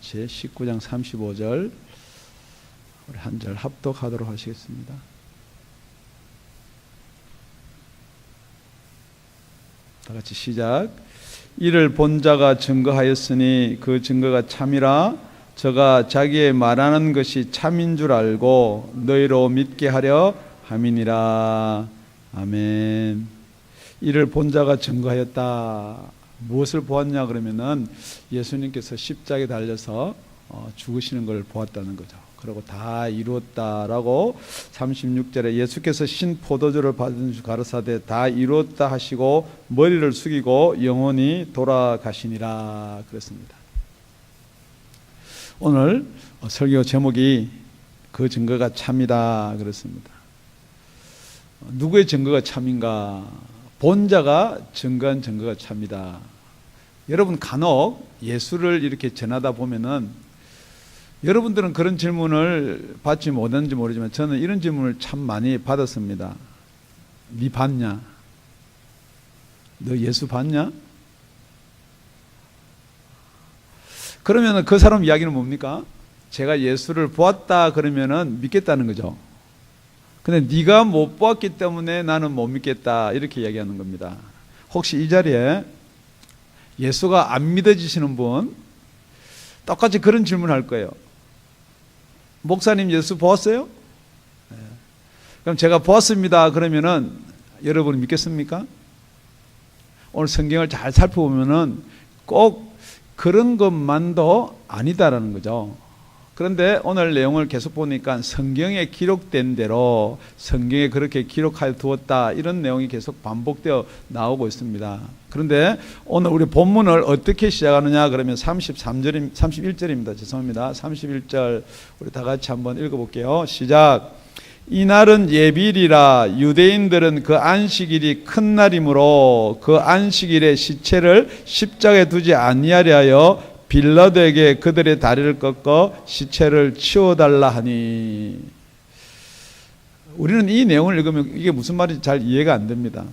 같이 19장 35절 우리 한 절 합독하도록 하시겠습니다. 다 같이 시작. 이를 본 자가 증거하였으니 그 증거가 참이라. 저가 자기의 말하는 것이 참인 줄 알고 너희로 믿게 하려 함이니라. 아멘. 이를 본 자가 증거하였다. 무엇을 보았냐 그러면은 예수님께서 십자가에 달려서 죽으시는 걸 보았다는 거죠. 그리고 다 이루었다라고 36절에 예수께서 신 포도주를 받은 주 가르사대 다 이루었다 하시고 머리를 숙이고 영원히 돌아가시니라 그랬습니다. 오늘 설교 제목이 그 증거가 참이다 그랬습니다. 누구의 증거가 참인가? 본 자가 증거한 증거가 참이다. 여러분 간혹 예수를 이렇게 전하다 보면은 여러분들은 그런 질문을 받지 못했는지 모르지만 저는 이런 질문을 참 많이 받았습니다. 네 봤냐? 너 예수 봤냐? 그러면 그 사람 이야기는 뭡니까? 제가 예수를 보았다 그러면은 믿겠다는 거죠. 근데 네가 못 보았기 때문에 나는 못 믿겠다 이렇게 이야기하는 겁니다. 혹시 이 자리에 예수가 안 믿어지시는 분 똑같이 그런 질문을 할 거예요. 목사님 예수 보았어요? 네. 그럼 제가 보았습니다 그러면은 여러분 믿겠습니까? 오늘 성경을 잘 살펴보면은 꼭 그런 것만도 아니다라는 거죠. 그런데 오늘 내용을 계속 보니까 성경에 기록된 대로 성경에 그렇게 기록하여 두었다 이런 내용이 계속 반복되어 나오고 있습니다. 그런데 오늘 우리 본문을 어떻게 시작하느냐 그러면 31절입니다. 죄송합니다. 31절 우리 다 같이 한번 읽어볼게요. 시작. 이날은 예비일이라 유대인들은 그 안식일이 큰 날이므로 그 안식일에 시체를 십자가에 두지 아니하려 하여 빌라도에게 그들의 다리를 꺾어 시체를 치워달라 하니. 우리는 이 내용을 읽으면 이게 무슨 말인지 잘 이해가 안 됩니다.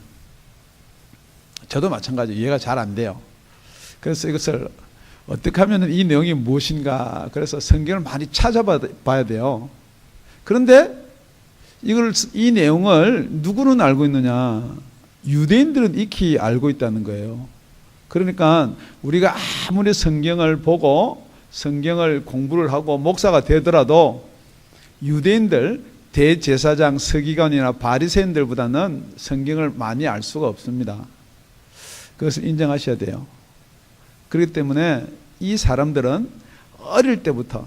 저도 마찬가지 이해가 잘 안 돼요. 그래서 이것을 어떻게 하면 이 내용이 무엇인가 그래서 성경을 많이 찾아봐야 돼요. 그런데 이 내용을 누구는 알고 있느냐? 유대인들은 익히 알고 있다는 거예요. 그러니까 우리가 아무리 성경을 보고 성경을 공부를 하고 목사가 되더라도 유대인들 대제사장 서기관이나 바리새인들보다는 성경을 많이 알 수가 없습니다. 그것을 인정하셔야 돼요. 그렇기 때문에 이 사람들은 어릴 때부터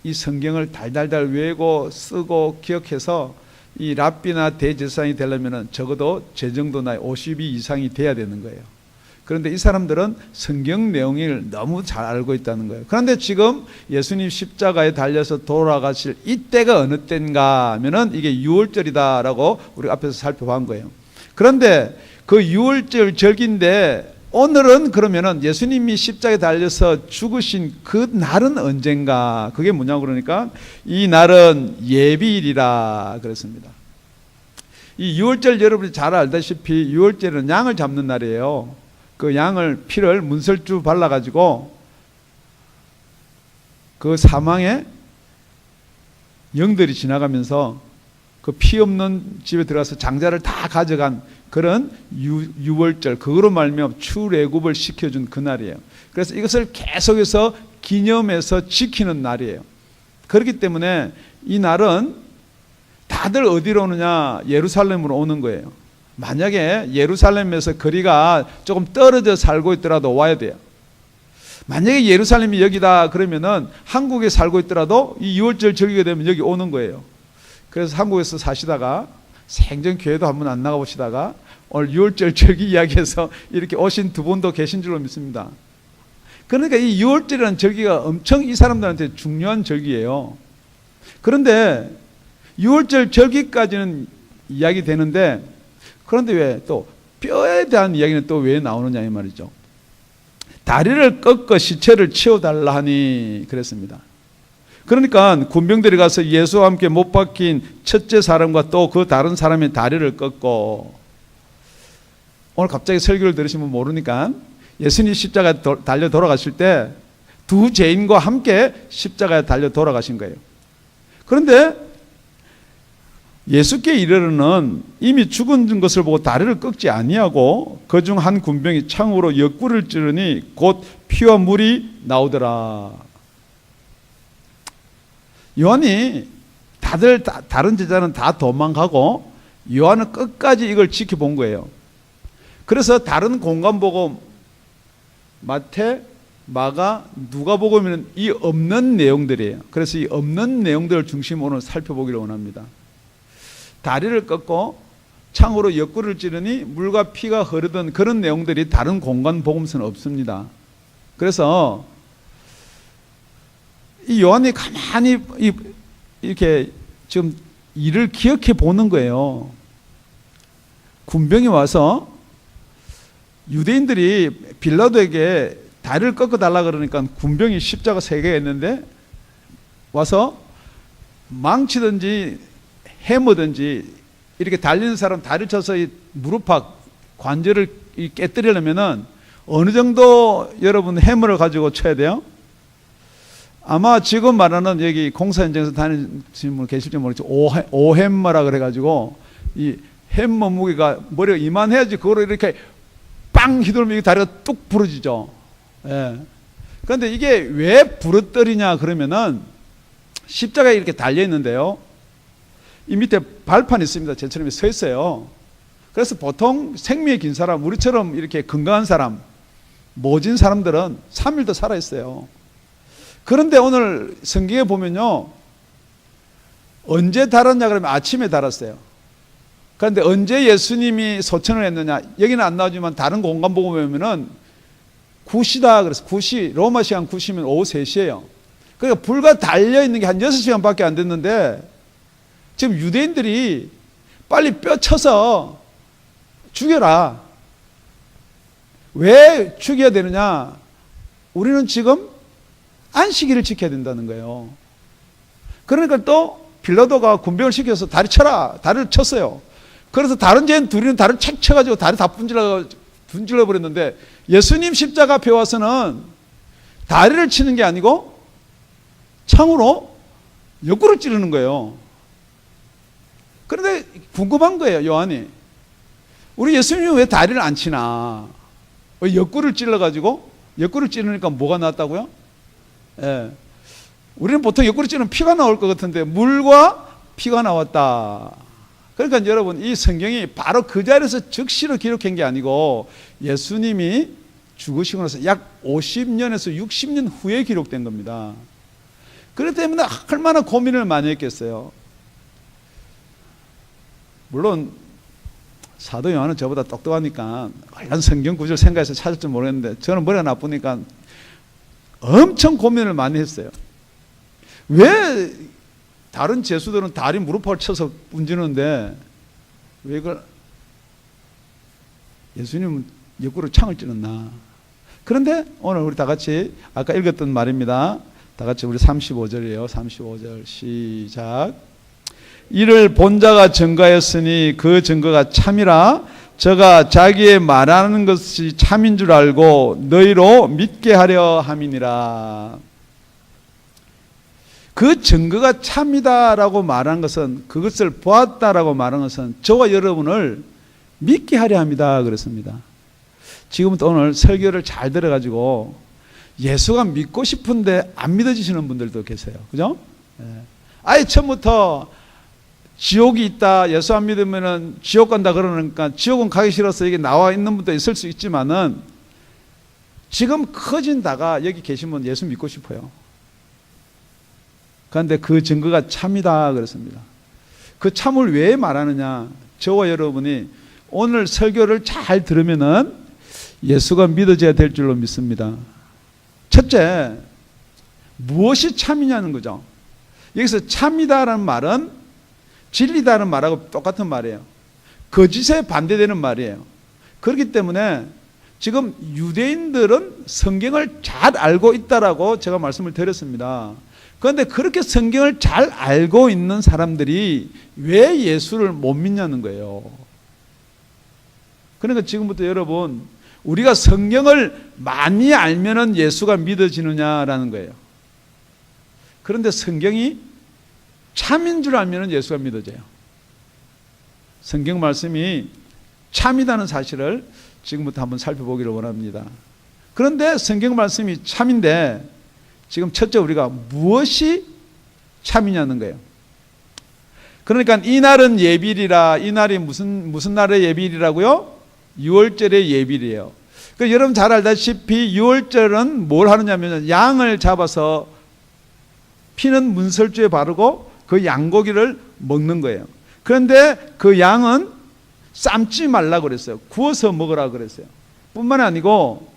이 성경을 달달달 외우고 쓰고 기억해서 이 랍비나 대제사장이 되려면 적어도 제 정도 나이 52 이상이 돼야 되는 거예요. 그런데 이 사람들은 성경 내용을 너무 잘 알고 있다는 거예요. 그런데 지금 예수님 십자가에 달려서 돌아가실 이때가 어느 때인가 하면은 이게 유월절이다라고 우리 앞에서 살펴본 거예요. 그런데 그 유월절 절기인데 오늘은 그러면은 예수님이 십자가에 달려서 죽으신 그 날은 언젠가? 그게 뭐냐고 그러니까 이 날은 예비일이라 그랬습니다. 이 유월절 여러분이 잘 알다시피 유월절은 양을 잡는 날이에요. 그 양을 피를 문설주 발라가지고 그 사망의 영들이 지나가면서 그 피 없는 집에 들어가서 장자를 다 가져간 그런 유월절, 그거로 말미암아 출애굽을 시켜준 그 날이에요. 그래서 이것을 계속해서 기념해서 지키는 날이에요. 그렇기 때문에 이 날은 다들 어디로 오느냐? 예루살렘으로 오는 거예요. 만약에 예루살렘에서 거리가 조금 떨어져 살고 있더라도 와야 돼요. 만약에 예루살렘이 여기다 그러면은 한국에 살고 있더라도 이 유월절 절기가 되면 여기 오는 거예요. 그래서 한국에서 사시다가 생전교회도 한번 안 나가보시다가 오늘 유월절 절기 이야기해서 이렇게 오신 두 분도 계신 줄로 믿습니다. 그러니까 이 유월절이라는 절기가 엄청 이 사람들한테 중요한 절기예요. 그런데 유월절 절기까지는 이야기 되는데 그런데 왜 또 뼈에 대한 이야기는 또 왜 나오느냐 이 말이죠. 다리를 꺾어 시체를 치워달라 하니 그랬습니다. 그러니까 군병들이 가서 예수와 함께 못 박힌 첫째 사람과 또 그 다른 사람의 다리를 꺾고, 오늘 갑자기 설교를 들으시면 모르니까 예수님 십자가에 달려 돌아가실 때 두 죄인과 함께 십자가에 달려 돌아가신 거예요. 그런데 예수께 이르러는 이미 죽은 것을 보고 다리를 꺾지 아니하고 그중 한 군병이 창으로 옆구리를 찌르니 곧 피와 물이 나오더라. 요한이 다른 제자는 다 도망가고 요한은 끝까지 이걸 지켜본 거예요. 그래서 다른 공간 보고 마태, 마가, 누가복음에는 이 없는 내용들이에요. 그래서 이 없는 내용들을 중심으로 오늘 살펴보기를 원합니다. 다리를 꺾고 창으로 옆구리를 찌르니 물과 피가 흐르던 그런 내용들이 다른 공간 복음서는 없습니다. 그래서 이 요한이 가만히 이렇게 지금 이를 기억해 보는 거예요. 군병이 와서 유대인들이 빌라도에게 다리를 꺾어 달라 그러니까 군병이 십자가 3개 했는데 와서 망치든지 해머든지 이렇게 달리는 사람 다리를 쳐서 이 무릎팍 관절을 깨뜨리려면은 어느 정도 여러분 해머를 가지고 쳐야 돼요? 아마 지금 말하는 여기 공사 현장에서 다니시는 분 계실지 모르겠지만 오햄머라 그래가지고 이 햄머 무게가 머리가 이만해야지 그거를 이렇게 빵 휘둘면 다리가 뚝 부러지죠. 예. 그런데 이게 왜 부러뜨리냐 그러면은 십자가에 이렇게 달려 있는데요. 이 밑에 발판이 있습니다. 제처럼 서 있어요. 그래서 보통 생명이 긴 사람, 우리처럼 이렇게 건강한 사람, 모진 사람들은 3일도 살아 있어요. 그런데 오늘 성경에 보면요, 언제 달았냐 그러면 아침에 달았어요. 그런데 언제 예수님이 소천을 했느냐, 여기는 안 나오지만 다른 공간 보고 보면은 9시다 그래서 9시, 로마 시간 9시면 오후 3시예요. 그러니까 불과 달려있는 게 한 6시간밖에 안 됐는데 지금 유대인들이 빨리 뼈 쳐서 죽여라. 왜 죽여야 되느냐? 우리는 지금 안식일을 지켜야 된다는 거예요. 그러니까 또 빌라도가 군병을 시켜서 다리 쳐라. 다리를 쳤어요. 그래서 다른 죄인 둘이는 다리를 착 쳐가지고 다리 다 분질러 버렸는데 예수님 십자가 앞에 와서는 다리를 치는 게 아니고 창으로 옆구리를 찌르는 거예요. 그런데 궁금한 거예요, 요한이. 우리 예수님은 왜 다리를 안 치나? 왜 옆구리를 찔러가지고? 옆구리를 찌르니까 뭐가 나왔다고요? 예. 우리는 보통 옆구리 찌르면 피가 나올 것 같은데 물과 피가 나왔다. 그러니까 여러분, 이 성경이 바로 그 자리에서 즉시로 기록한 게 아니고 예수님이 죽으시고 나서 약 50년에서 60년 후에 기록된 겁니다. 그렇기 때문에 얼마나 고민을 많이 했겠어요. 물론 사도 요한은 저보다 똑똑하니까 관련 성경 구절 생각해서 찾을지 모르겠는데 저는 머리가 나쁘니까 엄청 고민을 많이 했어요. 왜 다른 제수들은 다리 무릎팍을 쳐서 분지는데 왜 이걸 예수님은 옆구리로 창을 찌렀나? 그런데 오늘 우리 다 같이 아까 읽었던 말입니다. 다 같이 우리 35절이에요. 35절 시작. 이를 본 자가 증거했으니 그 증거가 참이라 저가 자기의 말하는 것이 참인 줄 알고 너희로 믿게 하려 함이니라. 그 증거가 참이다라고 말한 것은, 그것을 보았다라고 말한 것은 저와 여러분을 믿게 하려 합니다 그랬습니다. 지금부터 오늘 설교를 잘 들어가지고 예수가 믿고 싶은데 안 믿어지시는 분들도 계세요. 그죠? 아예 처음부터 지옥이 있다, 예수 안 믿으면 지옥 간다 그러니까 지옥은 가기 싫어서 여기 나와 있는 분도 있을 수 있지만은 지금 커진다가 여기 계신 분 예수 믿고 싶어요. 그런데 그 증거가 참이다 그랬습니다. 그 참을 왜 말하느냐? 저와 여러분이 오늘 설교를 잘 들으면은 예수가 믿어져야 될 줄로 믿습니다. 첫째, 무엇이 참이냐는 거죠. 여기서 참이다라는 말은 진리다는 말하고 똑같은 말이에요. 거짓에 반대되는 말이에요. 그렇기 때문에 지금 유대인들은 성경을 잘 알고 있다라고 제가 말씀을 드렸습니다. 그런데 그렇게 성경을 잘 알고 있는 사람들이 왜 예수를 못 믿냐는 거예요. 그러니까 지금부터 여러분, 우리가 성경을 많이 알면은 예수가 믿어지느냐라는 거예요. 그런데 성경이 참인 줄 알면은 예수가 믿어져요. 성경 말씀이 참이라는 사실을 지금부터 한번 살펴보기를 원합니다. 그런데 성경 말씀이 참인데 지금 첫째 우리가 무엇이 참이냐는 거예요. 그러니까 이 날은 예비일이라, 이 날이 무슨 날의 예비일이라고요? 유월절의 예비일이에요. 그러니까 여러분 잘 알다시피 유월절은 뭘 하느냐면 양을 잡아서 피는 문설주에 바르고 그 양고기를 먹는 거예요. 그런데 그 양은 삶지 말라고 그랬어요. 구워서 먹으라고 그랬어요. 뿐만 아니고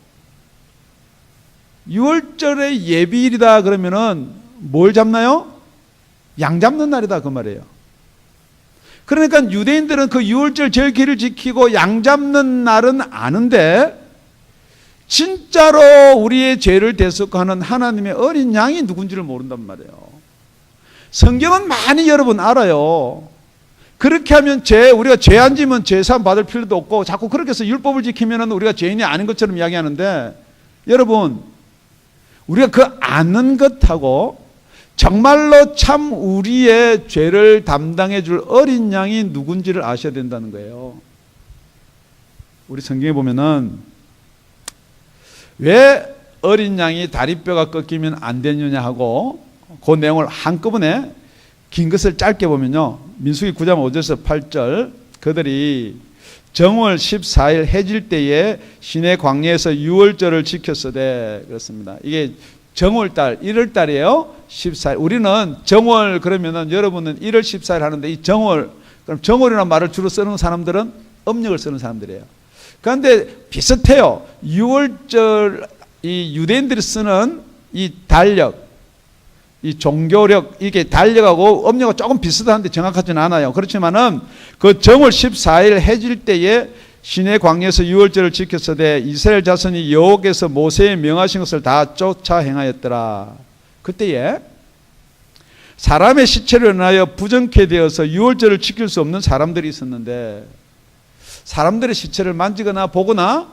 유월절의 예비일이다 그러면은 뭘 잡나요? 양 잡는 날이다 그 말이에요. 그러니까 유대인들은 그 유월절 절기를 지키고 양 잡는 날은 아는데 진짜로 우리의 죄를 대속하는 하나님의 어린 양이 누군지를 모른단 말이에요. 성경은 많이 여러분 알아요. 그렇게 하면 우리가 죄 안 지면 죄사함 받을 필요도 없고 자꾸 그렇게 해서 율법을 지키면 우리가 죄인이 아닌 것처럼 이야기하는데 여러분 우리가 그 아는 것하고 정말로 참 우리의 죄를 담당해 줄 어린 양이 누군지를 아셔야 된다는 거예요. 우리 성경에 보면은 왜 어린 양이 다리뼈가 꺾이면 안 되느냐 하고 그 내용을 한꺼번에 긴 것을 짧게 보면요. 민수기 9장 5절에서 8절 그들이 정월 14일 해질 때에 시내 광야에서 유월절을 지켰으되 그렇습니다. 이게 정월달 1월달이에요. 14일. 우리는 정월 그러면은 여러분은 1월 14일 하는데 이 정월 그럼 정월이라는 말을 주로 쓰는 사람들은 음력을 쓰는 사람들이에요. 그런데 비슷해요. 6월절 이 유대인들이 쓰는 이 달력, 이 종교력 이게 달력하고 음력하고 조금 비슷한데 정확하지는 않아요. 그렇지만은 그 정월 14일 해질 때에 시내 광야에서 유월절을 지켰으되 이스라엘 자손이 여호와께서 모세에 명하신 것을 다 쫓아 행하였더라. 그때에 사람의 시체를 인하여 부정케 되어서 유월절을 지킬 수 없는 사람들이 있었는데 사람들의 시체를 만지거나 보거나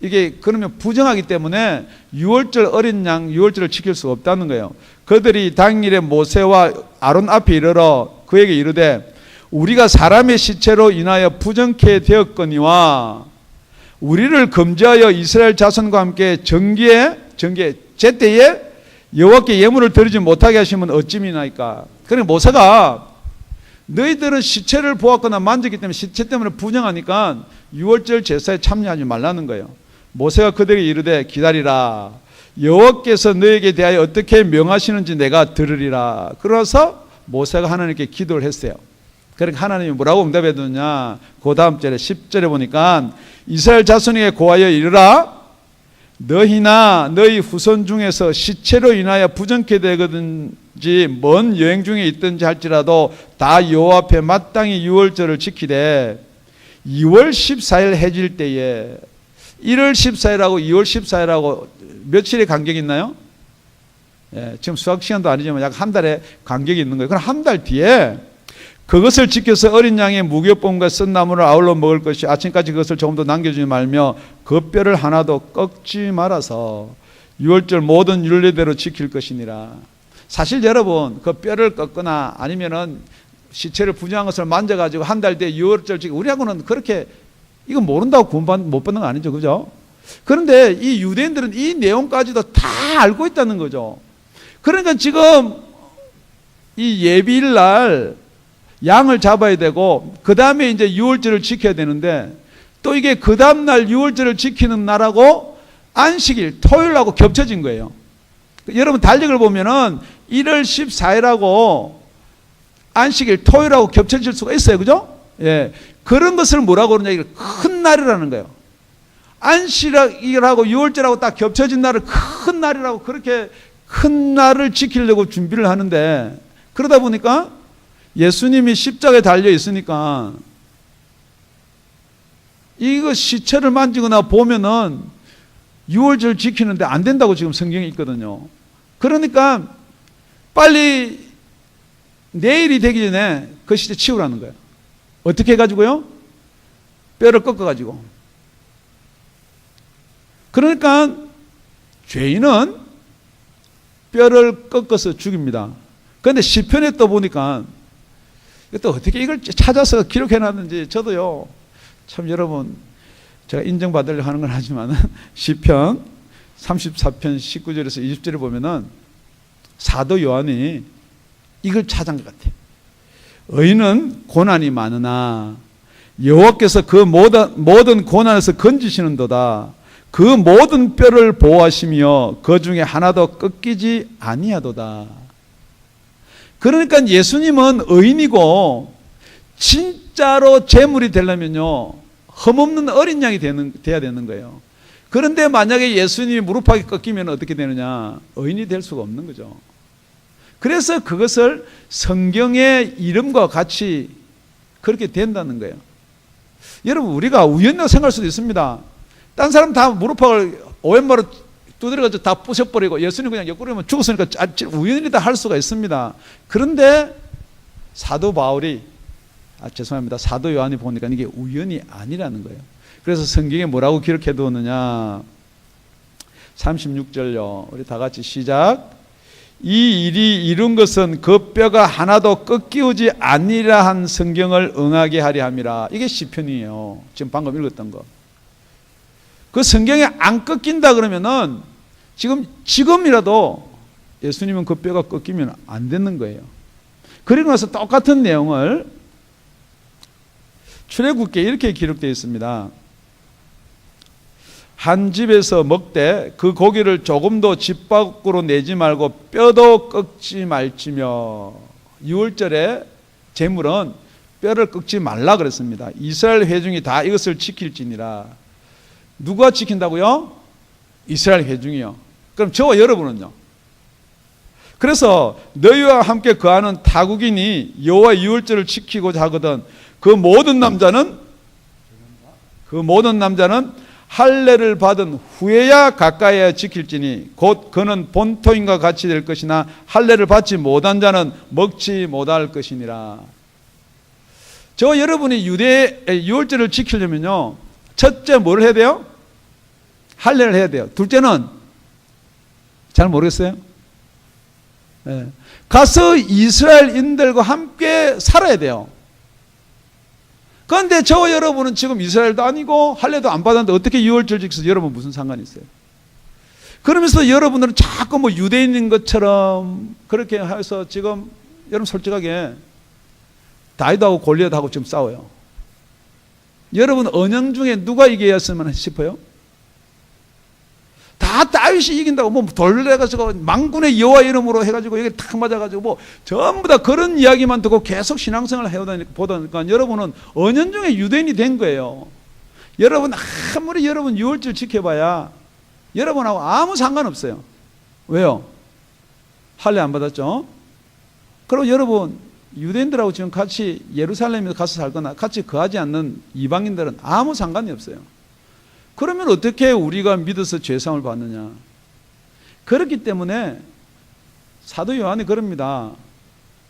이게 그러면 부정하기 때문에 유월절 어린 양 유월절을 지킬 수 없다는 거예요. 그들이 당일에 모세와 아론 앞에 이르러 그에게 이르되 우리가 사람의 시체로 인하여 부정케 되었거니와 우리를 금지하여 이스라엘 자손과 함께 정기에 제때에 여호와께 예물을 드리지 못하게 하시면 어찌미나이까. 그러니까 모세가 너희들은 시체를 보았거나 만졌기 때문에 시체 때문에 부정하니까 유월절 제사에 참여하지 말라는 거예요. 모세가 그들에게 이르되 기다리라. 여호와께서 너에게 대하여 어떻게 명하시는지 내가 들으리라. 그래서 모세가 하나님께 기도를 했어요. 그러니까 하나님이 뭐라고 응답해 주느냐. 그 다음 절에 10절에 보니까 이스라엘 자손에게 고하여 이르라. 너희나 너희 후손 중에서 시체로 인하여 부정케 되거든지 먼 여행 중에 있든지 할지라도 다 여호와 앞에 마땅히 유월절을 지키되 2월 14일 해질 때에 1월 14일하고 2월 14일하고 며칠의 간격이 있나요? 예, 지금 수학 시간도 아니지만 약 한 달의 간격이 있는 거예요. 그럼 한 달 뒤에 그것을 지켜서 어린 양의 무교범과 쓴 나무를 아울러 먹을 것이 아침까지 그것을 조금도 남겨주지 말며 그 뼈를 하나도 꺾지 말아서 유월절 모든 율례대로 지킬 것이니라. 사실 여러분 그 뼈를 꺾거나 아니면은 시체를 부정한 것을 만져가지고 한 달 뒤에 유월절 지키고 우리하고는 그렇게 이거 모른다고 구원 못 받는 거 아니죠, 그죠? 그런데 이 유대인들은 이 내용까지도 다 알고 있다는 거죠. 그러니까 지금 이 예비일 날 양을 잡아야 되고 그 다음에 이제 유월절을 지켜야 되는데 또 이게 그 다음 날 유월절을 지키는 날하고 안식일 토요일하고 겹쳐진 거예요. 여러분 달력을 보면은 1월 14일하고 안식일 토요일하고 겹쳐질 수가 있어요, 그죠? 예, 그런 것을 뭐라고 그러냐, 이거 큰 날이라는 거예요. 안식일하고 유월절하고 딱 겹쳐진 날을 큰 날이라고 그렇게 큰 날을 지키려고 준비를 하는데 그러다 보니까 예수님이 십자가에 달려 있으니까 이거 시체를 만지거나 보면은 유월절 지키는데 안 된다고 지금 성경에 있거든요. 그러니까 빨리 내일이 되기 전에 그 시체 치우라는 거예요. 어떻게 해가지고요? 뼈를 꺾어가지고. 그러니까 죄인은 뼈를 꺾어서 죽입니다. 그런데 시편에 또 보니까 또 어떻게 이걸 찾아서 기록해놨는지 저도요, 참 여러분, 제가 인정받으려고 하는 건 하지만 시편 34편 19절에서 20절에 보면은 사도 요한이 이걸 찾은 것 같아요. 의인은 고난이 많으나 여호와께서 그 모든 고난에서 건지시는도다. 그 모든 뼈를 보호하시며 그 중에 하나도 꺾이지 아니하도다. 그러니까 예수님은 의인이고 진짜로 제물이 되려면요, 흠없는 어린 양이 돼야 되는 거예요. 그런데 만약에 예수님이 무릎팍이 꺾이면 어떻게 되느냐? 의인이 될 수가 없는 거죠. 그래서 그것을 성경의 이름과 같이 그렇게 된다는 거예요. 여러분, 우리가 우연이라고 생각할 수도 있습니다. 딴 사람 다 무릎팍을 오웬마로 두드려가지고 다 부셔버리고 예수님 그냥 옆구리면 죽었으니까 우연이다 할 수가 있습니다. 그런데 사도 바울이, 죄송합니다, 사도 요한이 보니까 이게 우연이 아니라는 거예요. 그래서 성경에 뭐라고 기록해 두었느냐, 36절요, 우리 다 같이 시작. 이 일이 이룬 것은 그 뼈가 하나도 꺾이지 아니라 한 성경을 응하게 하려 함이라. 이게 시편이에요. 지금 방금 읽었던 거. 그 성경에 안 꺾인다 그러면은 지금이라도 예수님은 그 뼈가 꺾이면 안 되는 거예요. 그리고 나서 똑같은 내용을 출애굽기에 이렇게 기록되어 있습니다. 한 집에서 먹되 그 고기를 조금도 집 밖으로 내지 말고 뼈도 꺾지 말지며. 6월절에 제물은 뼈를 꺾지 말라 그랬습니다. 이스라엘 회중이 다 이것을 지킬지니라. 누가 지킨다고요? 이스라엘 회중이요. 그럼 저와 여러분은요? 그래서 너희와 함께 거하는 타국인이 여호와 유월절을 지키고자 하거든 그 모든 남자는 할례를 받은 후에야 가까이에 지킬지니 곧 그는 본토인과 같이 될 것이나 할례를 받지 못한 자는 먹지 못할 것이니라. 저 여러분이 유월절을 지키려면요, 첫째 뭘 해야 돼요? 할례를 해야 돼요. 둘째는 잘 모르겠어요. 네. 가서 이스라엘인들과 함께 살아야 돼요. 그런데 저와 여러분은 지금 이스라엘도 아니고 할례도 안 받았는데 어떻게 유월절 지켜서 여러분 무슨 상관이 있어요? 그러면서 여러분들은 자꾸 뭐 유대인인 것처럼 그렇게 해서 지금 여러분 솔직하게 다윗하고 골리앗하고 지금 싸워요. 여러분 언영 중에 누가 이겨야했으면 싶어요? 다 다윗이 이긴다고 뭐 돌려가지고 만군의 여호와 이름으로 해가지고 여기 탁 맞아가지고 뭐 전부 다 그런 이야기만 듣고 계속 신앙생활을 해오다니까 여러분은 언연 중에 유대인이 된 거예요. 여러분 아무리 여러분 유월절 지켜봐야 여러분하고 아무 상관없어요. 왜요? 할례 안 받았죠? 그럼 여러분 유대인들하고 지금 같이 예루살렘에 가서 살거나 같이 거하지 않는 이방인들은 아무 상관이 없어요. 그러면 어떻게 우리가 믿어서 죄사함을 받느냐? 그렇기 때문에 사도 요한이 그럽니다.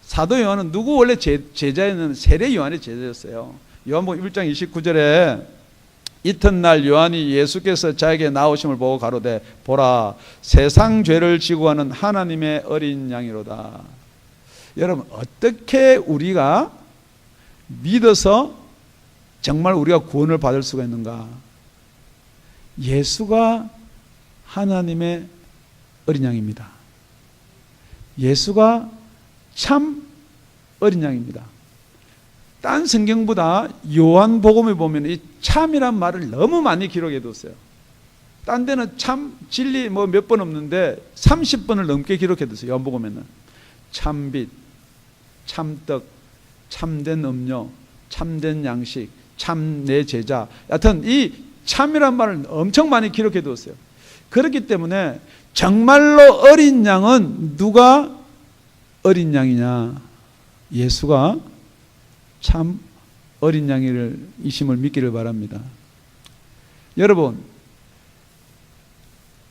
사도 요한은 누구 원래 제자에는 세례 요한의 제자였어요. 요한복음 1장 29절에 이튿날 요한이 예수께서 자에게 나오심을 보고 가로되 보라 세상 죄를 지고 가는 하나님의 어린 양이로다. 여러분 어떻게 우리가 믿어서 정말 우리가 구원을 받을 수가 있는가? 예수가 하나님의 어린 양입니다. 예수가 참 어린 양입니다. 딴 성경보다 요한복음에 보면 이 참이란 말을 너무 많이 기록해 뒀어요. 딴 데는 참, 진리 뭐 몇 번 없는데 30번을 넘게 기록해 뒀어요. 요한복음에는 참빛, 참떡, 참된 음료, 참된 양식, 참 내 제자. 여하튼 이 참이란 말을 엄청 많이 기록해 두었어요. 그렇기 때문에 정말로 어린 양은 누가 어린 양이냐? 예수가 참 어린 양이심을 믿기를 바랍니다. 여러분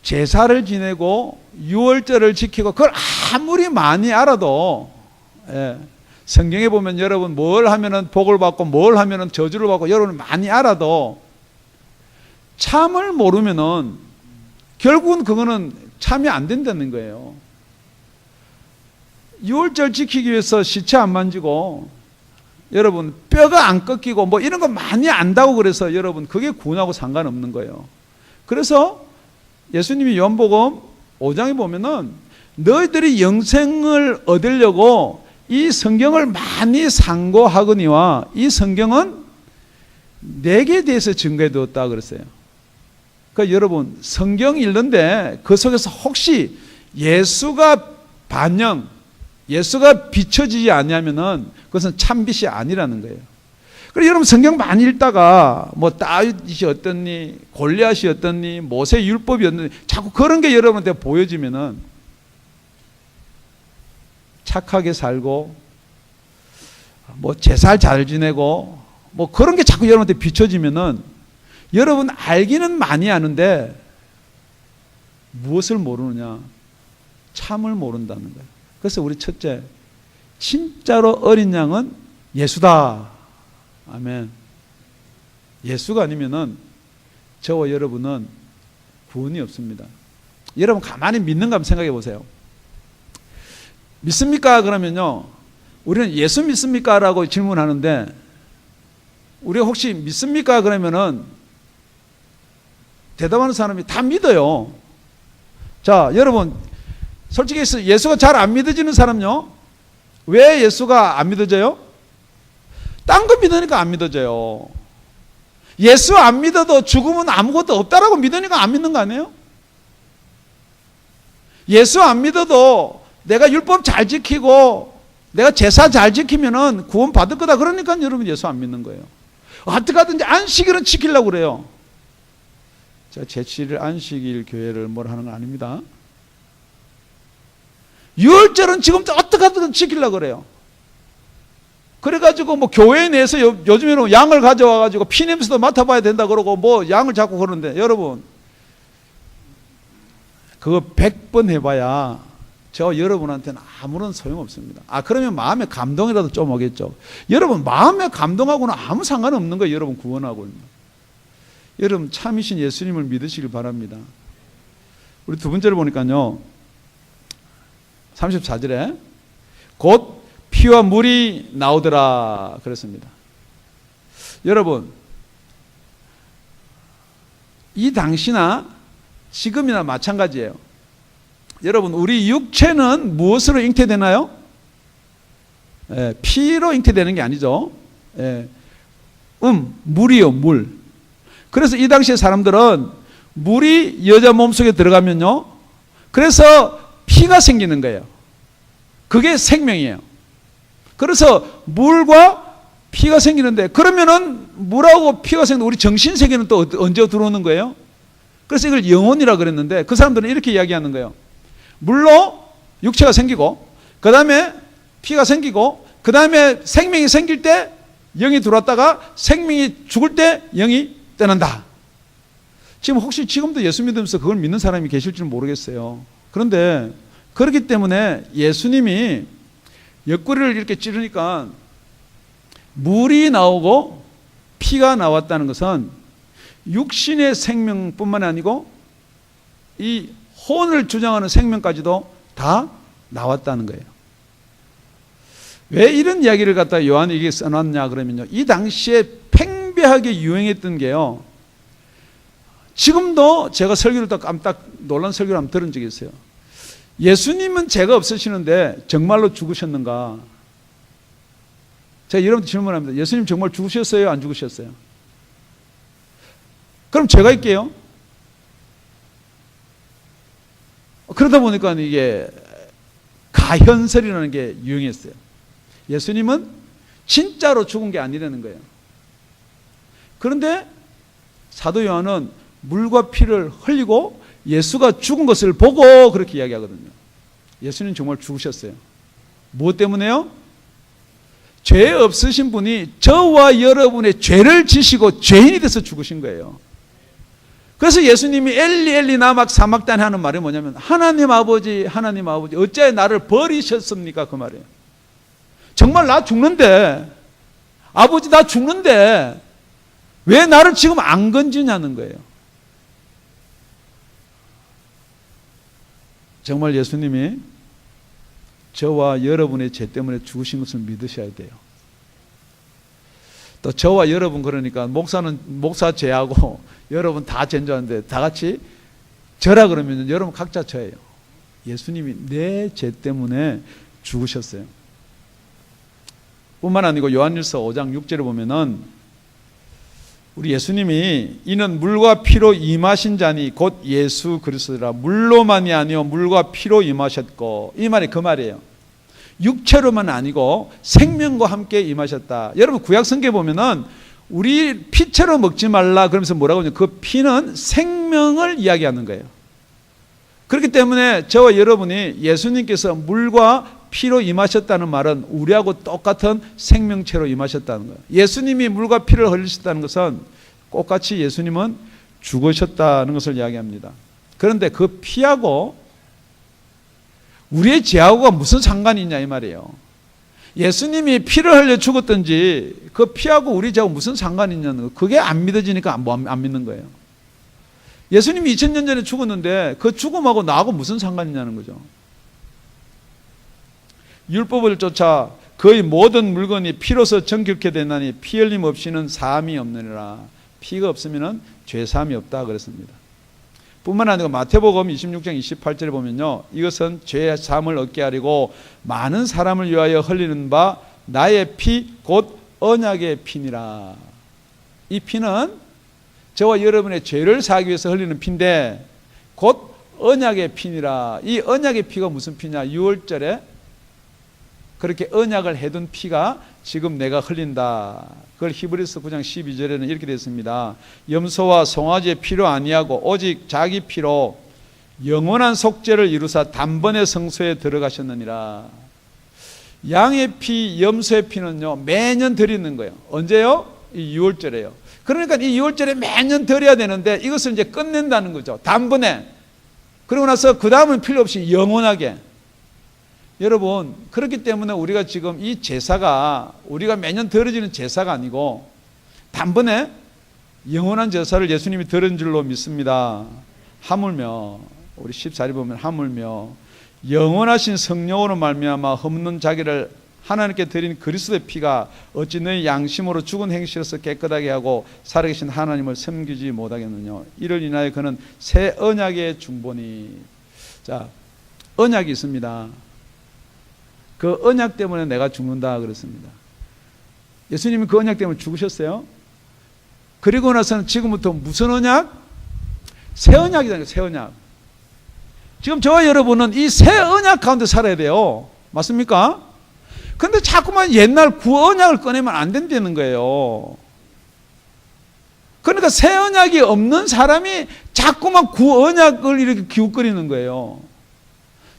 제사를 지내고 유월절을 지키고 그걸 아무리 많이 알아도 성경에 보면 여러분 뭘 하면은 복을 받고 뭘 하면은 저주를 받고 여러분 많이 알아도 참을 모르면은 결국은 그거는 참여 안 된다는 거예요. 유월절 지키기 위해서 시체 안 만지고 여러분 뼈가 안 꺾이고 뭐 이런 거 많이 안다고 그래서 여러분 그게 구원하고 상관없는 거예요. 그래서 예수님이 요한복음 5장에 보면은 너희들이 영생을 얻으려고 이 성경을 많이 상고하거니와 이 성경은 내게 대해서 증거해 두었다 그랬어요. 그러니까 여러분 성경 읽는데 그 속에서 혹시 예수가 반영, 예수가 비춰지지 않냐면은 그것은 참빛이 아니라는 거예요. 그래서 여러분 성경 많이 읽다가 뭐 다윗이 어떻니, 골리앗이 어떻니, 모세 율법이 어떻니 자꾸 그런 게 여러분한테 보여지면은 착하게 살고 뭐 제살 잘 지내고 뭐 그런 게 자꾸 여러분한테 비춰지면은 여러분 알기는 많이 아는데 무엇을 모르느냐? 참을 모른다는 거예요. 그래서 우리 첫째, 진짜로 어린 양은 예수다. 아멘. 예수가 아니면은 저와 여러분은 구원이 없습니다. 여러분 가만히 믿는가 한번 생각해 보세요. 믿습니까? 그러면요, 우리는 예수 믿습니까? 라고 질문하는데 우리가 혹시 믿습니까? 그러면은 대답하는 사람이 다 믿어요. 자, 여러분 솔직히 예수가 잘 안 믿어지는 사람요, 왜 예수가 안 믿어져요? 딴 거 믿으니까 안 믿어져요. 예수 안 믿어도 죽으면 아무것도 없다라고 믿으니까 안 믿는 거 아니에요? 예수 안 믿어도 내가 율법 잘 지키고 내가 제사 잘 지키면은 구원 받을 거다 그러니까 여러분 예수 안 믿는 거예요. 어떻게 하든지 안식일은 지키려고 그래요. 제가 제7일 안식일 교회를 뭘 하는 건 아닙니다. 유월절은 지금도 어떻게 하든 지키려고 그래요. 그래가지고 뭐 교회 내에서 요즘에는 양을 가져와가지고 피냄새도 맡아봐야 된다 그러고 뭐 양을 자꾸 그러는데 여러분 그거 100번 해봐야 저 여러분한테는 아무런 소용없습니다. 그러면 마음의 감동이라도 좀 오겠죠. 여러분 마음의 감동하고는 아무 상관없는 거예요. 여러분 구원하고는. 여러분 참이신 예수님을 믿으시길 바랍니다. 우리 두 번째를 보니까요, 34절에 곧 피와 물이 나오더라 그랬습니다. 여러분 이 당시나 지금이나 마찬가지예요. 여러분 우리 육체는 무엇으로 잉태되나요? 피로 잉태되는 게 아니죠. 물이요, 물. 그래서 이 당시에 사람들은 물이 여자 몸속에 들어가면요, 그래서 피가 생기는 거예요. 그게 생명이에요. 그래서 물과 피가 생기는데 그러면은 물하고 피가 생기는 우리 정신 세계는 또 언제 들어오는 거예요? 그래서 이걸 영혼이라 그랬는데 그 사람들은 이렇게 이야기하는 거예요. 물로 육체가 생기고 그 다음에 피가 생기고 그 다음에 생명이 생길 때 영이 들어왔다가 생명이 죽을 때 영이 떠난다. 지금 혹시 지금도 예수 믿으면서 그걸 믿는 사람이 계실지 모르겠어요. 그런데 그렇기 때문에 예수님이 옆구리를 이렇게 찌르니까 물이 나오고 피가 나왔다는 것은 육신의 생명뿐만 아니고 이 혼을 주장하는 생명까지도 다 나왔다는 거예요. 왜 이런 이야기를 갖다 요한에게 써놨냐 그러면요, 이 당시에 팽배하게 유행했던 게요, 지금도 제가 설교를 또 깜짝 놀란 설교를 한번 들은 적이 있어요. 예수님은 죄가 없으시는데 정말로 죽으셨는가? 제가 여러분한테 질문합니다. 예수님 정말 죽으셨어요? 안 죽으셨어요? 그럼 제가 할게요. 그러다 보니까 이게 가현설이라는 게 유행했어요. 예수님은 진짜로 죽은 게 아니라는 거예요. 그런데 사도 요한은 물과 피를 흘리고 예수가 죽은 것을 보고 그렇게 이야기하거든요. 예수님 정말 죽으셨어요. 무엇 때문에요? 죄 없으신 분이 저와 여러분의 죄를 지시고 죄인이 돼서 죽으신 거예요. 그래서 예수님이 엘리 엘리 나막 사막단 하는 말이 뭐냐면 하나님 아버지 어찌하여 나를 버리셨습니까? 그 말이에요. 정말 나 죽는데, 아버지 나 죽는데 왜 나를 지금 안 건지냐는 거예요. 정말 예수님이 저와 여러분의 죄 때문에 죽으신 것을 믿으셔야 돼요. 또 저와 여러분, 그러니까 목사 죄하고 여러분 다 죄인데 다 같이 저라 그러면 여러분 각자 저예요. 예수님이 내 죄 때문에 죽으셨어요. 뿐만 아니고 요한일서 5장 6절에 보면은 우리 예수님이 이는 물과 피로 임하신 자니 곧 예수 그리스도라. 물로만이 아니요 물과 피로 임하셨고, 이 말이 그 말이에요. 육체로만 아니고 생명과 함께 임하셨다. 여러분 구약 성경에 보면은 우리 피채로 먹지 말라 그러면서 뭐라고 하냐면 그 피는 생명을 이야기하는 거예요. 그렇기 때문에 저와 여러분이 예수님께서 물과 피로 임하셨다는 말은 우리하고 똑같은 생명체로 임하셨다는 거예요. 예수님이 물과 피를 흘리셨다는 것은 똑같이 예수님은 죽으셨다는 것을 이야기합니다. 그런데 그 피하고 우리의 죄하고가 무슨 상관이 있냐 이 말이에요. 예수님이 피를 흘려 죽었든지 그 피하고 우리 죄하고 무슨 상관이 있냐는 거. 그게 안 믿어지니까 안 믿는 거예요. 예수님이 2000년 전에 죽었는데 그 죽음하고 나하고 무슨 상관이 있냐는 거죠. 율법을 쫓아 거의 모든 물건이 피로서 정결케 되나니 피 흘림 없이는 사함이 없느니라. 피가 없으면 죄사함이 없다 그랬습니다. 뿐만 아니라 마태복음 26장 28절에 보면요, 이것은 죄사함을 얻게 하려고 많은 사람을 위하여 흘리는 바 나의 피 곧 언약의 피니라. 이 피는 저와 여러분의 죄를 사하기 위해서 흘리는 피인데 곧 언약의 피니라. 이 언약의 피가 무슨 피냐? 6월절에 그렇게 언약을 해둔 피가 지금 내가 흘린다. 그걸 히브리서 9장 12절에는 이렇게 되어 있습니다. 염소와 송아지의 피로 아니하고 오직 자기 피로 영원한 속죄를 이루사 단번에 성소에 들어가셨느니라. 양의 피, 염소의 피는요 매년 드리는 거예요. 언제요? 이 6월절에요. 그러니까 이 6월절에 매년 드려야 되는데 이것을 이제 끝낸다는 거죠. 단번에. 그러고 나서 그 다음은 필요 없이 영원하게. 여러분, 그렇기 때문에 우리가 지금 이 제사가 우리가 매년 드려지는 제사가 아니고 단번에 영원한 제사를 예수님이 드린 줄로 믿습니다. 하물며 우리 14절 보면 하물며 영원하신 성령으로 말미암아 흠없는 자기를 하나님께 드린 그리스도의 피가 어찌 너희 양심으로 죽은 행실에서 깨끗하게 하고 살아계신 하나님을 섬기지 못하겠느냐. 이를 인하여 그는 새 언약의 중보니. 자, 언약이 있습니다. 그 언약 때문에 내가 죽는다 그랬습니다. 예수님이 그 언약 때문에 죽으셨어요. 그리고 나서는 지금부터 무슨 언약? 새 언약이잖아요. 새 언약. 지금 저와 여러분은 이 새 언약 가운데 살아야 돼요. 맞습니까? 근데 자꾸만 옛날 구언약을 꺼내면 안 된다는 거예요. 그러니까 새 언약이 없는 사람이 자꾸만 구언약을 이렇게 기웃거리는 거예요.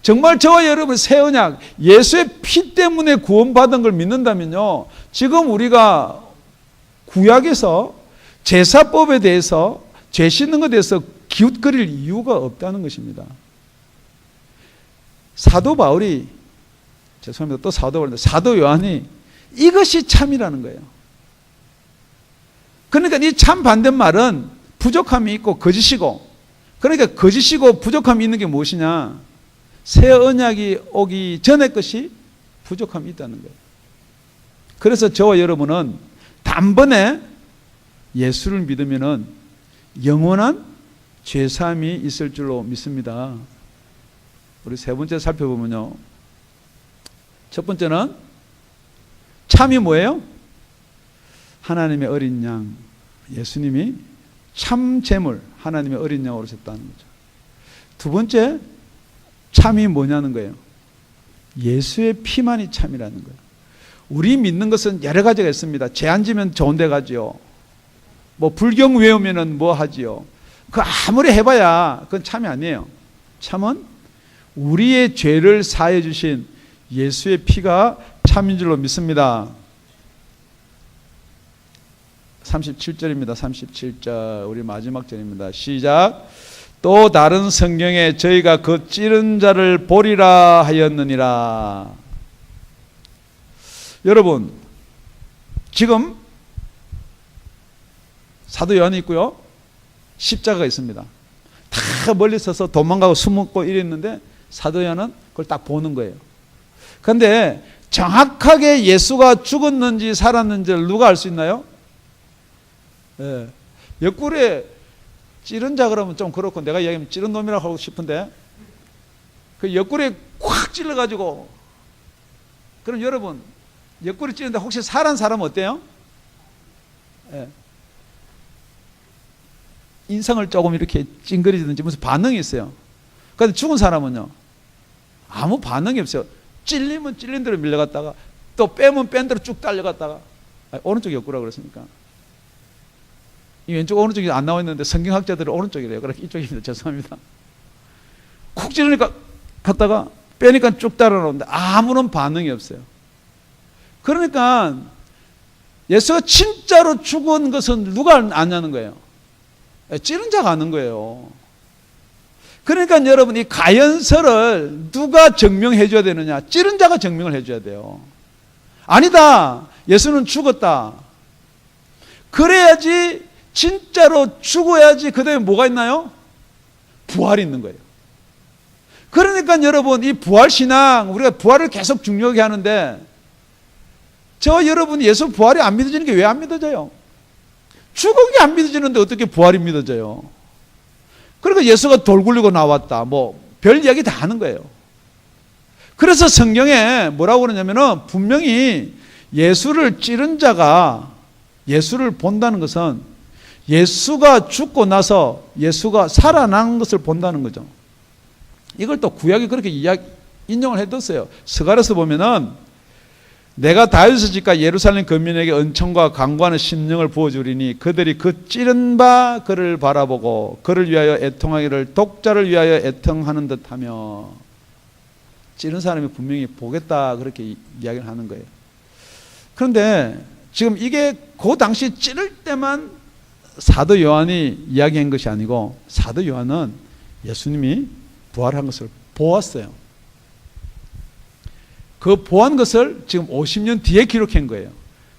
정말 저와 여러분 새 언약, 예수의 피 때문에 구원받은 걸 믿는다면요, 지금 우리가 구약에서 제사법에 대해서, 죄 씻는 것에 대해서 기웃거릴 이유가 없다는 것입니다. 사도 바울이, 죄송합니다, 또 사도 바울인데 사도 요한이 이것이 참이라는 거예요. 그러니까 이 참 반대말은 부족함이 있고 거짓이고, 그러니까 거짓이고 부족함이 있는 게 무엇이냐? 새 언약이 오기 전에 것이 부족함이 있다는 거예요. 그래서 저와 여러분은 단번에 예수를 믿으면은 영원한 죄사함이 있을 줄로 믿습니다. 우리 세 번째 살펴보면요, 첫 번째는 참이 뭐예요? 하나님의 어린 양, 예수님이 참 제물, 하나님의 어린 양으로 오셨다는 거죠. 두 번째 참이 뭐냐는 거예요. 예수의 피만이 참이라는 거예요. 우리 믿는 것은 여러 가지가 있습니다. 죄 안 지면 좋은 데 가지요. 뭐 불경 외우면은 뭐 하지요. 그 아무리 해봐야 그건 참이 아니에요. 참은 우리의 죄를 사해 주신 예수의 피가 참인 줄로 믿습니다. 37절입니다. 37절 우리 마지막 절입니다. 시작. 또 다른 성경에 저희가 그 찌른 자를 보리라 하였느니라. 여러분, 지금 사도 요한이 있고요, 십자가가 있습니다. 다 멀리 서서 도망가고 숨었고 이랬는데 사도 요한은 그걸 딱 보는 거예요. 그런데 정확하게 예수가 죽었는지 살았는지를 누가 알 수 있나요? 예. 옆구리에 찌른 자 그러면 좀 그렇고, 내가 이야기하면 찌른 놈이라고 하고 싶은데, 그 옆구리에 콱 찔러가지고, 그럼 여러분, 옆구리 찌른데 혹시 살은 사람은 어때요? 예. 인상을 조금 이렇게 찡그리든지 무슨 반응이 있어요. 그런데 죽은 사람은요, 아무 반응이 없어요. 찔리면 찔린 대로 밀려갔다가, 또 빼면 뺀 대로 쭉 달려갔다가, 오른쪽 옆구리라고 그랬습니까? 이 왼쪽 오른쪽이 안 나와 있는데 성경학자들은 오른쪽이래요. 그러니까 이쪽입니다. 죄송합니다. 쿡 찌르니까 갔다가 빼니까 쭉 따라 나오는데 아무런 반응이 없어요. 그러니까 예수가 진짜로 죽은 것은 누가 아냐는 거예요? 찌른 자가 아는 거예요. 그러니까 여러분, 이 가연설을 누가 증명해 줘야 되느냐? 찌른 자가 증명을 해 줘야 돼요. 아니다, 예수는 죽었다. 그래야지, 진짜로 죽어야지 그 다음에 뭐가 있나요? 부활이 있는 거예요. 그러니까 여러분, 이 부활신앙, 우리가 부활을 계속 중요하게 하는데, 저 여러분 예수 부활이 안 믿어지는 게 왜 안 믿어져요? 죽은 게 안 믿어지는데 어떻게 부활이 믿어져요? 그러니까 예수가 돌 굴리고 나왔다, 뭐 별 이야기 다 하는 거예요. 그래서 성경에 뭐라고 그러냐면은, 분명히 예수를 찌른 자가 예수를 본다는 것은 예수가 죽고 나서 예수가 살아난 것을 본다는 거죠. 이걸 또 구약이 그렇게 인용을 해뒀어요. 스가랴서 보면은, 내가 다윗의 집과 예루살렘 거민에게 은총과 강구하는 심령을 부어주리니 그들이 그 찌른 바 그를 바라보고 그를 위하여 애통하기를 독자를 위하여 애통하는 듯하며, 찌른 사람이 분명히 보겠다, 그렇게 이야기를 하는 거예요. 그런데 지금 이게 그 당시 찌를 때만 사도 요한이 이야기한 것이 아니고, 사도 요한은 예수님이 부활한 것을 보았어요. 그 보한 것을 지금 50년 뒤에 기록한 거예요.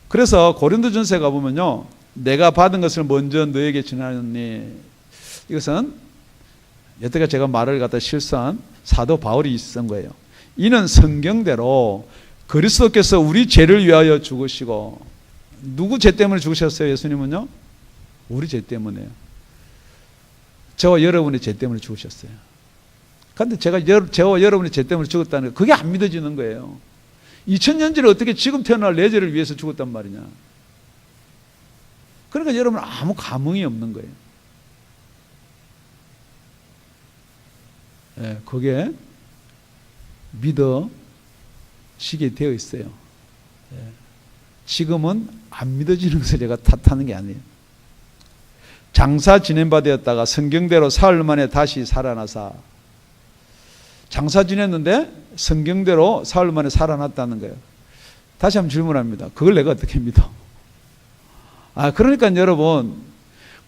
그래서 고린도전서에 가보면요, 내가 받은 것을 먼저 너에게 전하였니, 이것은 여태까지 제가 말을 갖다 실수한 사도 바울이 쓴 거예요. 이는 성경대로 그리스도께서 우리 죄를 위하여 죽으시고, 누구 죄 때문에 죽으셨어요? 예수님은요, 우리 죄 때문에요. 저와 여러분의 죄 때문에 죽으셨어요. 그런데 저와 여러분의 죄 때문에 죽었다는 거, 그게 안 믿어지는 거예요. 2000년 전에 어떻게 지금 태어날 내 죄를 위해서 죽었단 말이냐. 그러니까 여러분 아무 감흥이 없는 거예요. 예, 그게 믿어지게 되어 있어요. 예, 지금은 안 믿어지는 것을 제가 탓하는 게 아니에요. 장사 지낸 바 되었다가 성경대로 사흘 만에 다시 살아나사, 장사 지냈는데 성경대로 사흘 만에 살아났다는 거예요. 다시 한번 질문합니다. 그걸 내가 어떻게 믿어? 그러니까 여러분,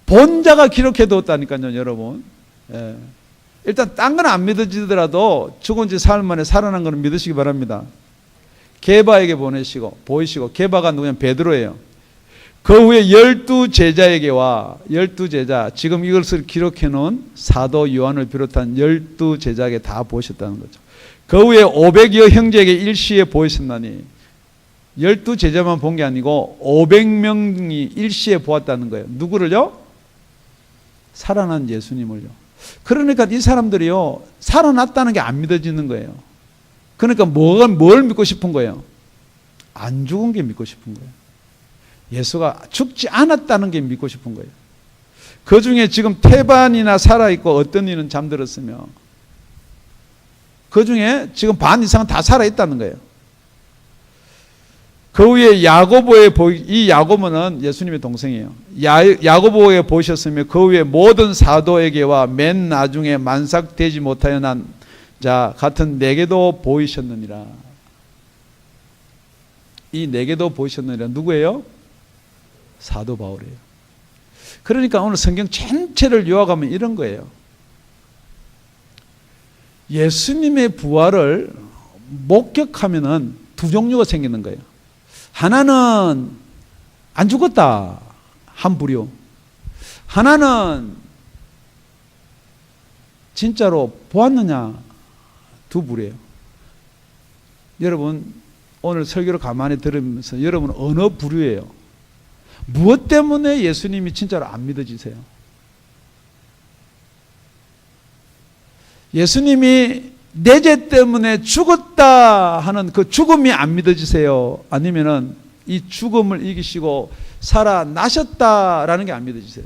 본자가 기록해 두었다니까요, 여러분. 예. 일단 딴 건 안 믿어지더라도 죽은 지 사흘 만에 살아난 거는 믿으시기 바랍니다. 게바에게 보이시고, 게바가 누구냐면 베드로예요. 그 후에 12제자에게와 12제자, 지금 이것을 기록해 놓은 사도 요한을 비롯한 12제자에게 다 보셨다는 거죠. 그 후에 500여 형제에게 일시에 보이셨나니, 12제자만 본 게 아니고 500명이 일시에 보았다는 거예요. 누구를요? 살아난 예수님을요. 그러니까 이 사람들이요, 살아났다는 게 안 믿어지는 거예요. 그러니까 뭘 믿고 싶은 거예요? 안 죽은 게 믿고 싶은 거예요. 예수가 죽지 않았다는 게 믿고 싶은 거예요. 그 중에 지금 태반이나 살아있고 어떤 이는 잠들었으며, 그 중에 지금 반 이상은 다 살아있다는 거예요. 그 후에 이 야고보는 예수님의 동생이에요. 야고보에게 보이셨으며 그 후에 모든 사도에게와 맨 나중에 만삭되지 못하여 난 자 같은 내게도 보이셨느니라. 이 내게도 보이셨느니라 누구예요? 사도 바울이에요. 그러니까 오늘 성경 전체를 요약하면 이런 거예요. 예수님의 부활을 목격하면은 두 종류가 생기는 거예요. 하나는 안 죽었다, 한 부류. 하나는 진짜로 보았느냐, 두 부류예요. 여러분 오늘 설교를 가만히 들으면서 여러분 어느 부류예요? 무엇 때문에 예수님이 진짜로 안 믿어지세요? 예수님이 내 죄 때문에 죽었다 하는 그 죽음이 안 믿어지세요? 아니면은 이 죽음을 이기시고 살아나셨다라는 게 안 믿어지세요?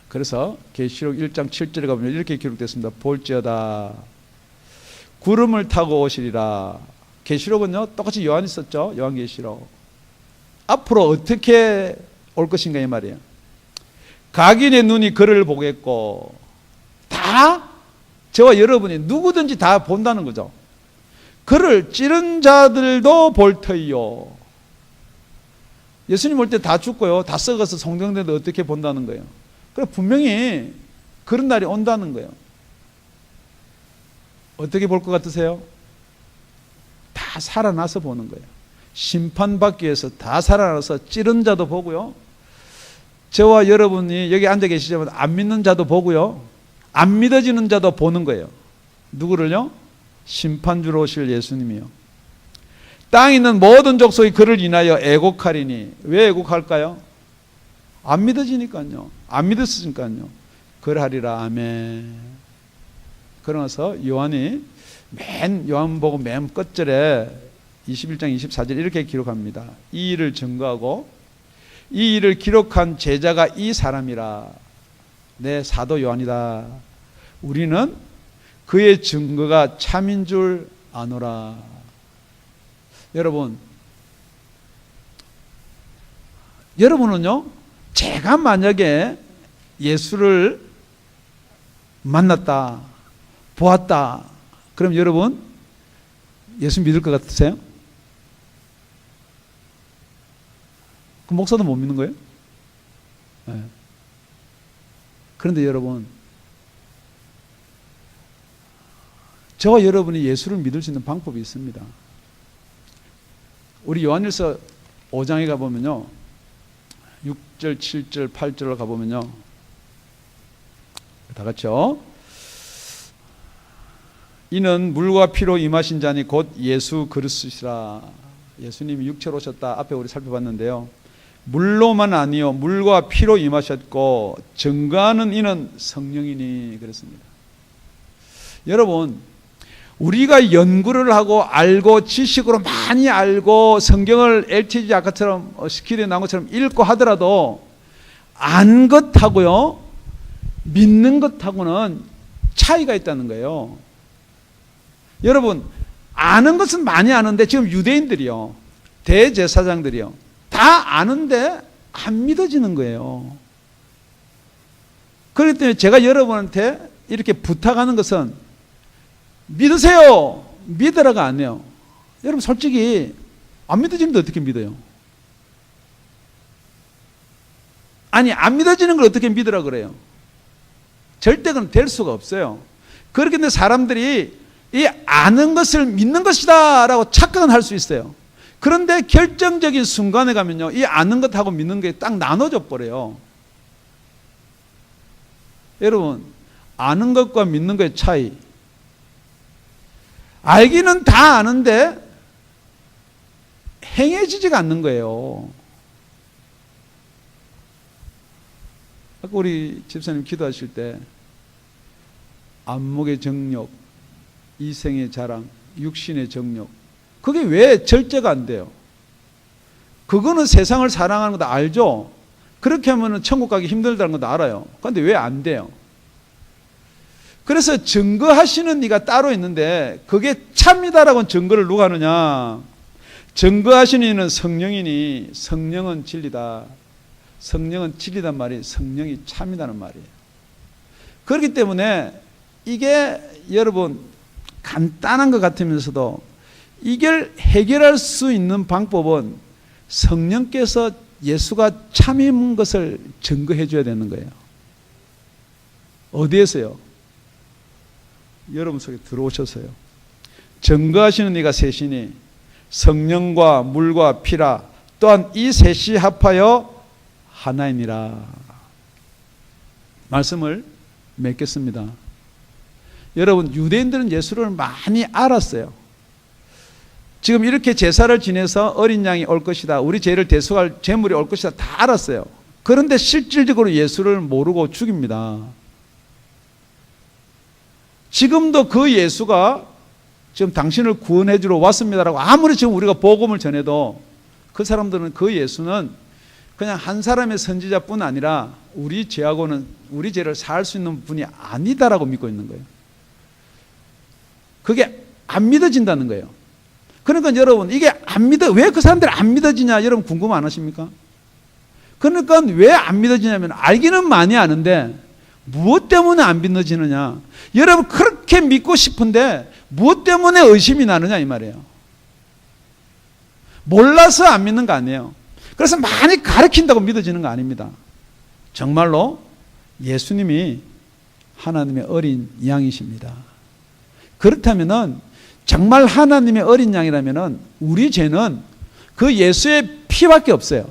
그래서 계시록 1장 7절에 가보면 이렇게 기록됐습니다. 볼지어다 구름을 타고 오시리라. 계시록은요 똑같이 요한이 썼죠. 요한계시록. 앞으로 어떻게 올 것인가 이 말이에요. 각인의 눈이 그를 보겠고, 다 저와 여러분이 누구든지 다 본다는 거죠. 그를 찌른 자들도 볼 터이요. 예수님 올 때 다 죽고요, 다 썩어서 성경대도 어떻게 본다는 거예요. 그래 분명히 그런 날이 온다는 거예요. 어떻게 볼 것 같으세요? 다 살아나서 보는 거예요. 심판받기 위해서 다 살아나서 찌른 자도 보고요, 저와 여러분이 여기 앉아 계시지만 안 믿는 자도 보고요, 안 믿어지는 자도 보는 거예요. 누구를요? 심판주로 오실 예수님이요. 땅에 있는 모든 족속이 그를 인하여 애곡하리니. 왜 애곡할까요? 안 믿어지니까요. 안 믿었으니까요. 그러하리라. 아멘. 그러면서 요한이 요한복음 맨 끝절에 21장 24절 이렇게 기록합니다. 이 일을 증거하고 이 일을 기록한 제자가 이 사람이라. 내 사도 요한이다. 우리는 그의 증거가 참인 줄 아노라. 여러분은요, 제가 만약에 예수를 만났다, 보았다, 그럼 여러분 예수 믿을 것 같으세요? 그 목사도 못 믿는 거예요? 네. 그런데 여러분, 저와 여러분이 예수를 믿을 수 있는 방법이 있습니다. 우리 요한일서 5장에 가보면요, 6절, 7절, 8절을 가보면요, 다 같이요. 이는 물과 피로 임하신 자니 곧 예수 그리스도시라. 예수님이 육체로 오셨다. 앞에 우리 살펴봤는데요. 물로만 아니요 물과 피로 임하셨고 증거하는 이는 성령이니 그랬습니다. 여러분, 우리가 연구를 하고 알고 지식으로 많이 알고 성경을 LTG 아까처럼 스킬에 나온 것처럼 읽고 하더라도 안 것하고요 믿는 것하고는 차이가 있다는 거예요. 여러분, 아는 것은 많이 아는데 지금 유대인들이요, 대제사장들이요, 다 아는데 안 믿어지는 거예요. 그렇기 때문에 제가 여러분한테 이렇게 부탁하는 것은 믿으세요, 믿으라가 아니에요. 여러분 솔직히 안 믿어지는데 어떻게 믿어요? 아니, 안 믿어지는 걸 어떻게 믿으라 그래요? 절대 그건 될 수가 없어요. 그렇기 때문에 사람들이 이 아는 것을 믿는 것이다 라고 착각은 할 수 있어요. 그런데 결정적인 순간에 가면요, 이 아는 것하고 믿는 게 딱 나눠져 버려요. 여러분, 아는 것과 믿는 것의 차이, 알기는 다 아는데 행해지지가 않는 거예요. 아까 우리 집사님 기도하실 때 안목의 정욕, 이생의 자랑, 육신의 정욕, 그게 왜 절제가 안 돼요? 그거는 세상을 사랑하는 것도 알죠? 그렇게 하면 천국 가기 힘들다는 것도 알아요. 그런데 왜 안 돼요? 그래서 증거하시는 이가 따로 있는데 그게 참이다라고는 증거를 누가 하느냐? 증거하시는 이는 성령이니 성령은 진리다. 성령은 진리단 말이 성령이 참이다는 말이에요. 그렇기 때문에 이게 여러분 간단한 것 같으면서도 이걸 해결할 수 있는 방법은 성령께서 예수가 참인 것을 증거해 줘야 되는 거예요. 어디에서요? 여러분 속에 들어오셔서요. 증거하시는 이가 셋이니 성령과 물과 피라. 또한 이 셋이 합하여 하나이니라. 말씀을 맺겠습니다. 여러분, 유대인들은 예수를 많이 알았어요. 지금 이렇게 제사를 지내서 어린 양이 올 것이다, 우리 죄를 대속할 제물이 올 것이다, 다 알았어요. 그런데 실질적으로 예수를 모르고 죽입니다. 지금도 그 예수가 지금 당신을 구원해 주러 왔습니다라고 아무리 지금 우리가 복음을 전해도 그 사람들은 그 예수는 그냥 한 사람의 선지자뿐 아니라 우리 죄하고는 우리 죄를 사할 수 있는 분이 아니다라고 믿고 있는 거예요. 그게 안 믿어진다는 거예요. 그러니까 여러분, 이게 왜 그 사람들이 안 믿어지냐, 여러분 궁금 안 하십니까? 그러니까 왜 안 믿어지냐면, 알기는 많이 아는데 무엇 때문에 안 믿어지느냐. 여러분, 그렇게 믿고 싶은데 무엇 때문에 의심이 나느냐 이 말이에요. 몰라서 안 믿는 거 아니에요. 그래서 많이 가르친다고 믿어지는 거 아닙니다. 정말로 예수님이 하나님의 어린 양이십니다. 그렇다면은, 정말 하나님의 어린 양이라면은 우리 죄는 그 예수의 피밖에 없어요.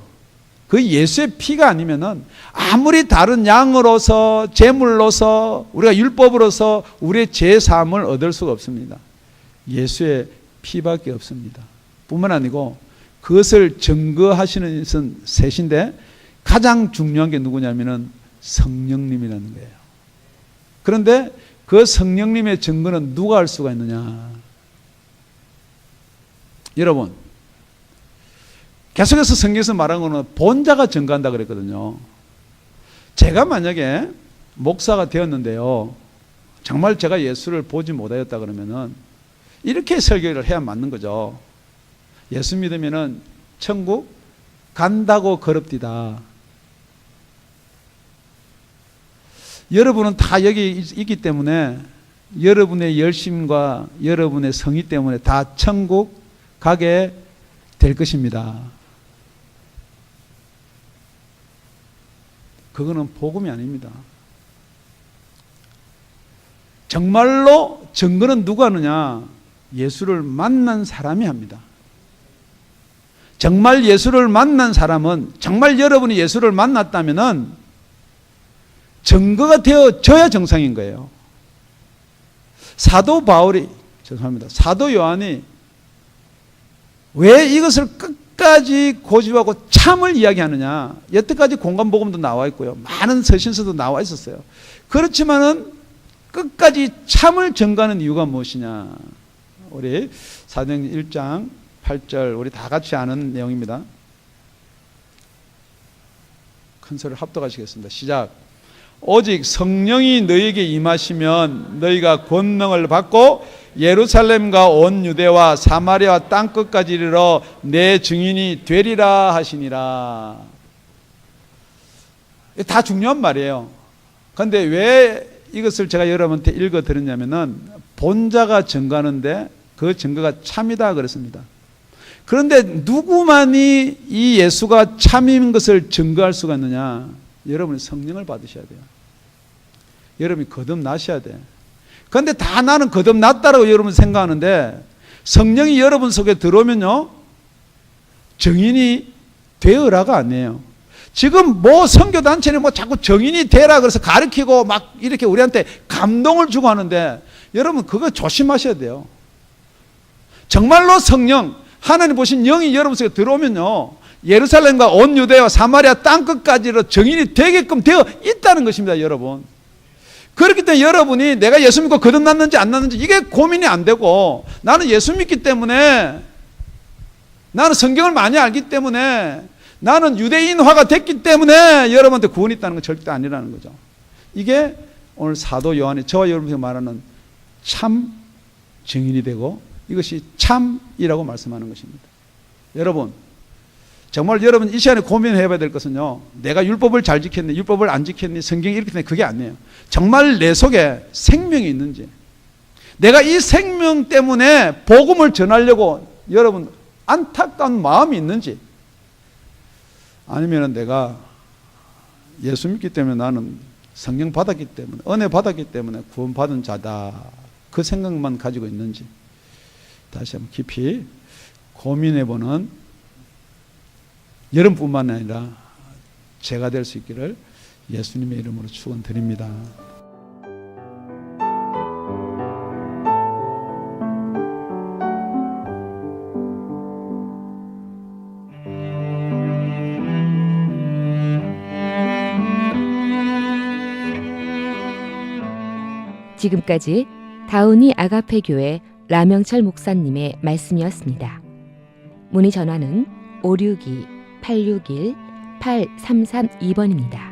그 예수의 피가 아니면은 아무리 다른 양으로서, 제물로서, 우리가 율법으로서 우리의 죄 사함을 얻을 수가 없습니다. 예수의 피밖에 없습니다. 뿐만 아니고 그것을 증거하시는 것은 셋인데, 가장 중요한 게 누구냐면은 성령님이라는 거예요. 그런데 그 성령님의 증거는 누가 할 수가 있느냐? 여러분, 계속해서 성경에서 말한 거는 본자가 증거한다 그랬거든요. 제가 만약에 목사가 되었는데요, 정말 제가 예수를 보지 못하였다 그러면은 이렇게 설교를 해야 맞는 거죠. 예수 믿으면은 천국 간다고 걸읍디다. 여러분은 다 여기 있기 때문에 여러분의 열심과 여러분의 성의 때문에 다 천국 가게 될 것입니다. 그거는 복음이 아닙니다. 정말로 증거는 누가 하느냐? 예수를 만난 사람이 합니다. 정말 예수를 만난 사람은, 정말 여러분이 예수를 만났다면은 증거가 되어져야 정상인 거예요. 사도 요한이 왜 이것을 끝까지 고집하고 참을 이야기하느냐? 여태까지 공간복음도 나와 있고요, 많은 서신서도 나와 있었어요. 그렇지만은 끝까지 참을 전가하는 이유가 무엇이냐? 우리 사도행전 1장 8절, 우리 다 같이 아는 내용입니다. 큰 소리를 합독하시겠습니다. 시작. 오직 성령이 너희에게 임하시면 너희가 권능을 받고 예루살렘과 온 유대와 사마리아와 땅끝까지 이르러 내 증인이 되리라 하시니라. 다 중요한 말이에요. 그런데 왜 이것을 제가 여러분한테 읽어 드렸냐면은, 본자가 증거하는데 그 증거가 참이다 그랬습니다. 그런데 누구만이 이 예수가 참인 것을 증거할 수가 있느냐? 여러분이 성령을 받으셔야 돼요. 여러분이 거듭나셔야 돼요. 그런데 다 나는 거듭났다라고 여러분 생각하는데, 성령이 여러분 속에 들어오면요, 정인이 되어라가 아니에요. 지금 뭐 선교단체는 뭐 자꾸 정인이 되라 그래서 가르치고 막 이렇게 우리한테 감동을 주고 하는데, 여러분 그거 조심하셔야 돼요. 정말로 성령, 하나님 보신 영이 여러분 속에 들어오면요, 예루살렘과 온 유대와 사마리아 땅끝까지로 정인이 되게끔 되어 있다는 것입니다, 여러분. 그렇기 때문에 여러분이 내가 예수 믿고 거듭났는지 안 났는지 이게 고민이 안 되고, 나는 예수 믿기 때문에, 나는 성경을 많이 알기 때문에, 나는 유대인화가 됐기 때문에 여러분한테 구원이 있다는 건 절대 아니라는 거죠. 이게 오늘 사도 요한이 저와 여러분에게 말하는 참 증인이 되고, 이것이 참이라고 말씀하는 것입니다. 여러분, 정말 여러분 이 시간에 고민해 봐야 될 것은요, 내가 율법을 잘 지켰니, 율법을 안 지켰니, 성경이 이렇게 되니, 그게 아니에요. 정말 내 속에 생명이 있는지, 내가 이 생명 때문에 복음을 전하려고 여러분 안타까운 마음이 있는지, 아니면 내가 예수 믿기 때문에, 나는 성령 받았기 때문에, 은혜 받았기 때문에 구원받은 자다, 그 생각만 가지고 있는지 다시 한번 깊이 고민해보는 여러분뿐만 아니라 제가 될 수 있기를 예수님의 이름으로 축원드립니다. 지금까지 다운이 아가페 교회 라명철 목사님의 말씀이었습니다. 문의 전화는 562-861-8332번입니다.